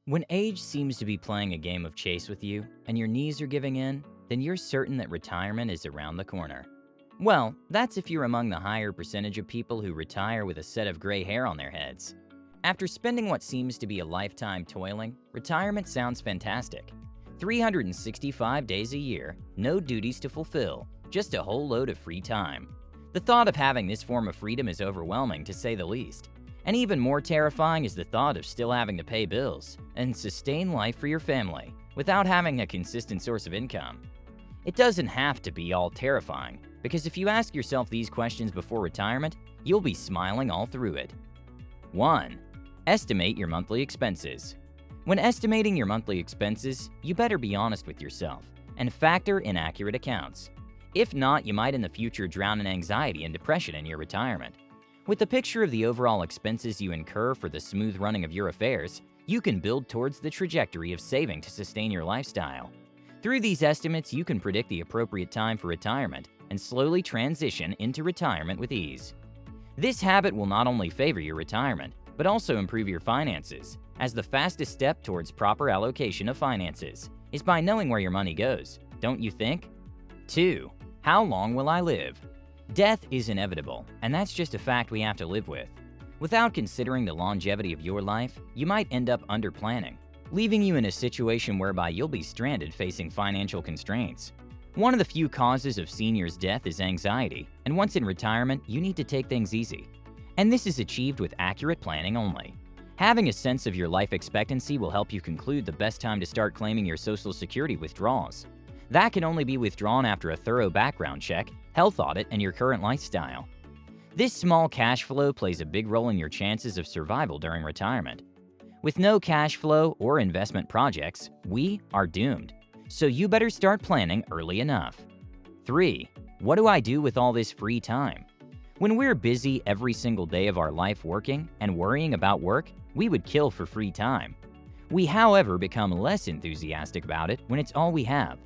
When age seems to be playing a game of chase with you and your knees are giving in, then you're certain that retirement is around the corner. Well, that's if you're among the higher percentage of people who retire with a set of gray hair on their heads. After spending what seems to be a lifetime toiling, retirement sounds fantastic. 365 days a year, no duties to fulfill, just a whole load of free time. The thought of having this form of freedom is overwhelming, to say the least. And even more terrifying is the thought of still having to pay bills and sustain life for your family without having a consistent source of income. It doesn't have to be all terrifying, because if you ask yourself these questions before retirement, you'll be smiling all through it. 1. Estimate your monthly expenses. When estimating your monthly expenses, you better be honest with yourself and factor in accurate accounts. If not, you might in the future drown in anxiety and depression in your retirement. With a picture of the overall expenses you incur for the smooth running of your affairs, you can build towards the trajectory of saving to sustain your lifestyle. Through these estimates, you can predict the appropriate time for retirement and slowly transition into retirement with ease. This habit will not only favor your retirement, but also improve your finances, as the fastest step towards proper allocation of finances is by knowing where your money goes, don't you think? 2. How long will I live? Death is inevitable, and that's just a fact we have to live with. Without considering the longevity of your life, you might end up under-planning, leaving you in a situation whereby you'll be stranded facing financial constraints. One of the few causes of seniors' death is anxiety, and once in retirement, you need to take things easy. And this is achieved with accurate planning only. Having a sense of your life expectancy will help you conclude the best time to start claiming your Social Security withdrawals. That can only be withdrawn after a thorough background check, health audit, and your current lifestyle. This small cash flow plays a big role in your chances of survival during retirement. With no cash flow or investment projects, we are doomed. So you better start planning early enough. 3. What do I do with all this free time? When we're busy every single day of our life working and worrying about work, we would kill for free time. We, however, become less enthusiastic about it when it's all we have.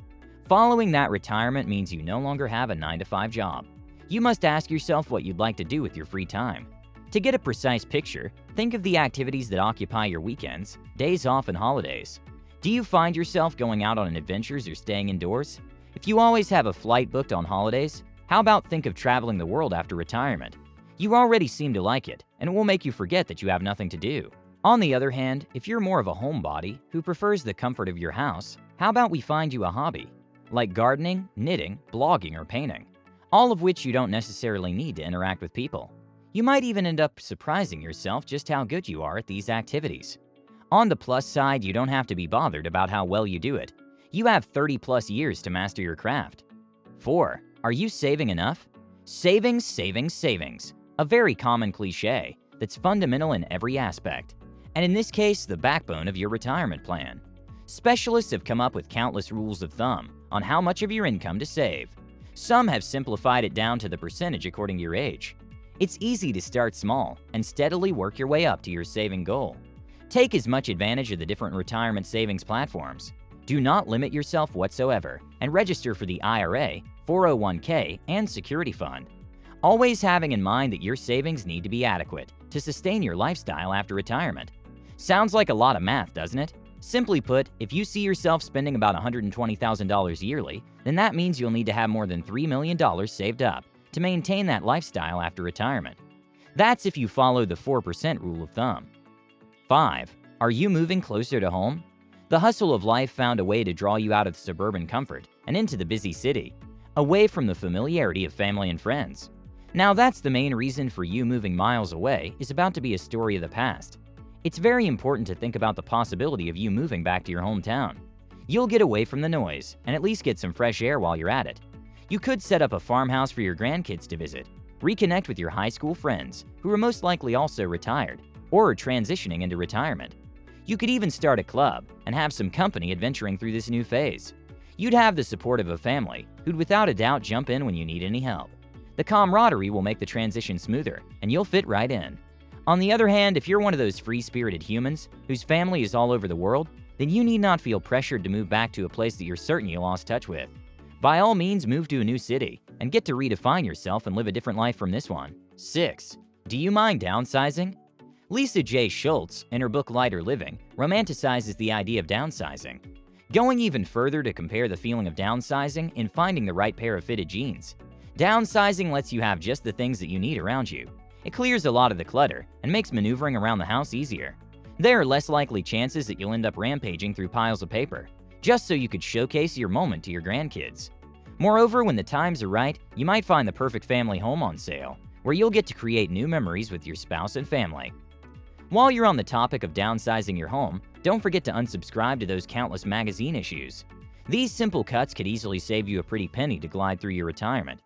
Following that retirement means you no longer have a 9-to-5 job. You must ask yourself what you'd like to do with your free time. To get a precise picture, think of the activities that occupy your weekends, days off, and holidays. Do you find yourself going out on adventures or staying indoors? If you always have a flight booked on holidays, how about think of traveling the world after retirement? You already seem to like it, and it will make you forget that you have nothing to do. On the other hand, if you're more of a homebody who prefers the comfort of your house, how about we find you a hobby? Like gardening, knitting, blogging, or painting, all of which you don't necessarily need to interact with people. You might even end up surprising yourself just how good you are at these activities. On the plus side, you don't have to be bothered about how well you do it. You have 30 plus years to master your craft. 4. Are you saving enough? Savings, savings, savings. A very common cliche that's fundamental in every aspect, and in this case, the backbone of your retirement plan. Specialists have come up with countless rules of thumb on how much of your income to save. Some have simplified it down to the percentage according to your age. It's easy to start small and steadily work your way up to your saving goal. Take as much advantage of the different retirement savings platforms. Do not limit yourself whatsoever and register for the IRA, 401k, and security fund. Always having in mind that your savings need to be adequate to sustain your lifestyle after retirement. Sounds like a lot of math, doesn't it? Simply put, if you see yourself spending about $120,000 yearly, then that means you'll need to have more than $3 million saved up to maintain that lifestyle after retirement. That's if you follow the 4% rule of thumb. 5. Are you moving closer to home? The hustle of life found a way to draw you out of suburban comfort and into the busy city, away from the familiarity of family and friends. Now that's the main reason for you moving miles away is about to be a story of the past. It's very important to think about the possibility of you moving back to your hometown. You'll get away from the noise and at least get some fresh air while you're at it. You could set up a farmhouse for your grandkids to visit, reconnect with your high school friends who are most likely also retired or are transitioning into retirement. You could even start a club and have some company adventuring through this new phase. You'd have the support of a family who'd without a doubt jump in when you need any help. The camaraderie will make the transition smoother and you'll fit right in. On the other hand, if you're one of those free-spirited humans whose family is all over the world, then you need not feel pressured to move back to a place that you're certain you lost touch with. By all means, move to a new city and get to redefine yourself and live a different life from this one. 6. Do you mind downsizing? Lisa J. Schultz, in her book Lighter Living, romanticizes the idea of downsizing, going even further to compare the feeling of downsizing in finding the right pair of fitted jeans. Downsizing lets you have just the things that you need around you. It clears a lot of the clutter and makes maneuvering around the house easier. There are less likely chances that you'll end up rampaging through piles of paper, just so you could showcase your moment to your grandkids. Moreover, when the times are right, you might find the perfect family home on sale, where you'll get to create new memories with your spouse and family. While you're on the topic of downsizing your home, don't forget to unsubscribe to those countless magazine issues. These simple cuts could easily save you a pretty penny to glide through your retirement.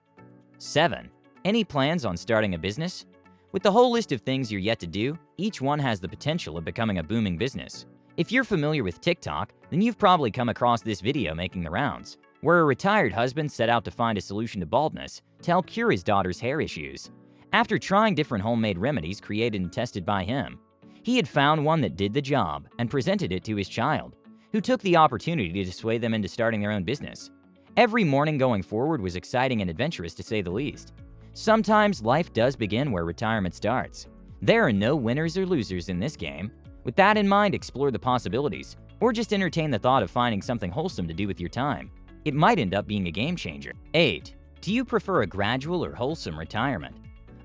7. Any plans on starting a business? With the whole list of things you're yet to do, each one has the potential of becoming a booming business. If you're familiar with TikTok, then you've probably come across this video making the rounds, where a retired husband set out to find a solution to baldness to help cure his daughter's hair issues. After trying different homemade remedies created and tested by him, he had found one that did the job and presented it to his child, who took the opportunity to sway them into starting their own business. Every morning going forward was exciting and adventurous, to say the least. Sometimes life does begin where retirement starts. There are no winners or losers in this game. With that in mind, explore the possibilities, or just entertain the thought of finding something wholesome to do with your time. It might end up being a game changer. 8. Do you prefer a gradual or wholesome retirement?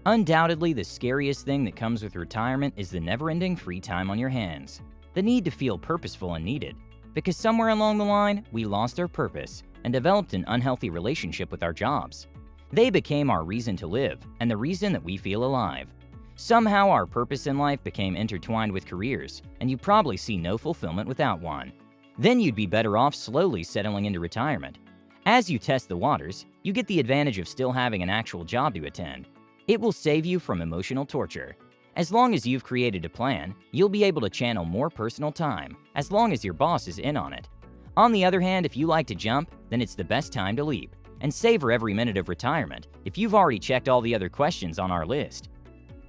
Undoubtedly, the scariest thing that comes with retirement is the never-ending free time on your hands. The need to feel purposeful and needed, because somewhere along the line, we lost our purpose and developed an unhealthy relationship with our jobs. They became our reason to live and the reason that we feel alive. Somehow our purpose in life became intertwined with careers, and you probably see no fulfillment without one. Then you'd be better off slowly settling into retirement. As you test the waters, you get the advantage of still having an actual job to attend. It will save you from emotional torture. As long as you've created a plan, you'll be able to channel more personal time, as long as your boss is in on it. On the other hand, if you like to jump, then it's the best time to leap and savor every minute of retirement if you've already checked all the other questions on our list.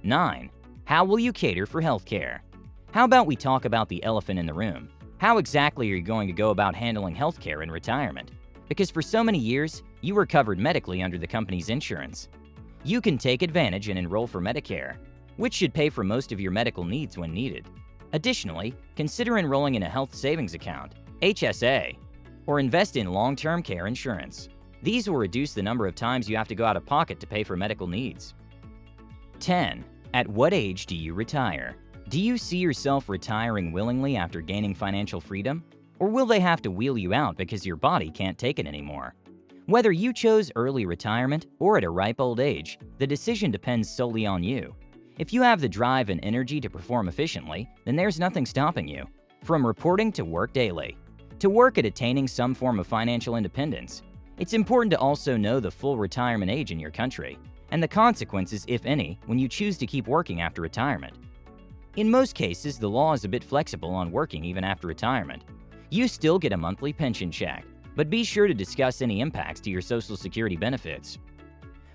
9. How will you cater for healthcare? How about we talk about the elephant in the room? How exactly are you going to go about handling healthcare in retirement? Because for so many years, you were covered medically under the company's insurance. You can take advantage and enroll for Medicare, which should pay for most of your medical needs when needed. Additionally, consider enrolling in a health savings account, HSA, or invest in long-term care insurance. These will reduce the number of times you have to go out of pocket to pay for medical needs. 10. At what age do you retire? Do you see yourself retiring willingly after gaining financial freedom? Or will they have to wheel you out because your body can't take it anymore? Whether you chose early retirement or at a ripe old age, the decision depends solely on you. If you have the drive and energy to perform efficiently, then there's nothing stopping you. From reporting to work daily, to work at attaining some form of financial independence, it's important to also know the full retirement age in your country, and the consequences, if any, when you choose to keep working after retirement. In most cases, the law is a bit flexible on working even after retirement. You still get a monthly pension check, but be sure to discuss any impacts to your Social Security benefits.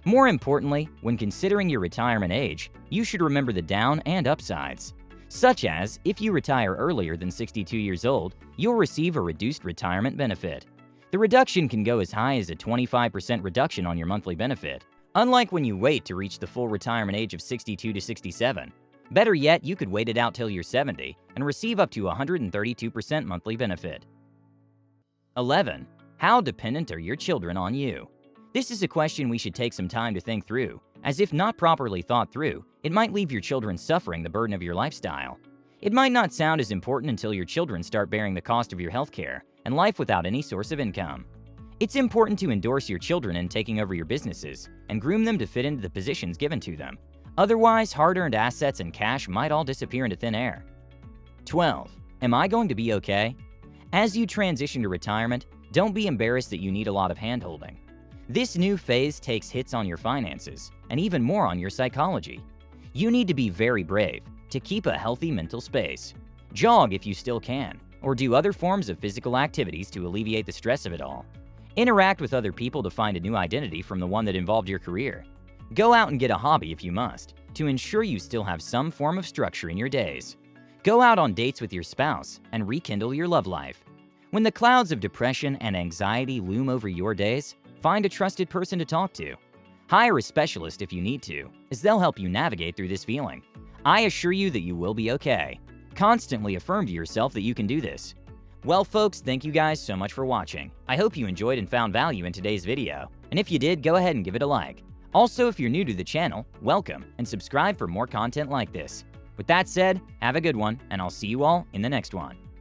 More importantly, when considering your retirement age, you should remember the down and upsides, such as if you retire earlier than 62 years old, you'll receive a reduced retirement benefit. The reduction can go as high as a 25% reduction on your monthly benefit, unlike when you wait to reach the full retirement age of 62 to 67. Better yet, you could wait it out till you're 70 and receive up to 132% monthly benefit. 11. How dependent are your children on you? This is a question we should take some time to think through, as if not properly thought through, it might leave your children suffering the burden of your lifestyle. It might not sound as important until your children start bearing the cost of your healthcare and life without any source of income. It's important to endorse your children in taking over your businesses and groom them to fit into the positions given to them. Otherwise, hard-earned assets and cash might all disappear into thin air. 12. Am I going to be okay? As you transition to retirement, don't be embarrassed that you need a lot of hand-holding. This new phase takes hits on your finances and even more on your psychology. You need to be very brave to keep a healthy mental space. Jog if you still can, or do other forms of physical activities to alleviate the stress of it all. Interact with other people to find a new identity from the one that involved your career. Go out and get a hobby if you must, to ensure you still have some form of structure in your days. Go out on dates with your spouse and rekindle your love life. When the clouds of depression and anxiety loom over your days, find a trusted person to talk to. Hire a specialist if you need to, as they'll help you navigate through this feeling. I assure you that you will be okay. Constantly affirm to yourself that you can do this. Well folks, thank you guys so much for watching. I hope you enjoyed and found value in today's video. And if you did, go ahead and give it a like. Also, if you're new to the channel, welcome and subscribe for more content like this. With that said, have a good one, and I'll see you all in the next one.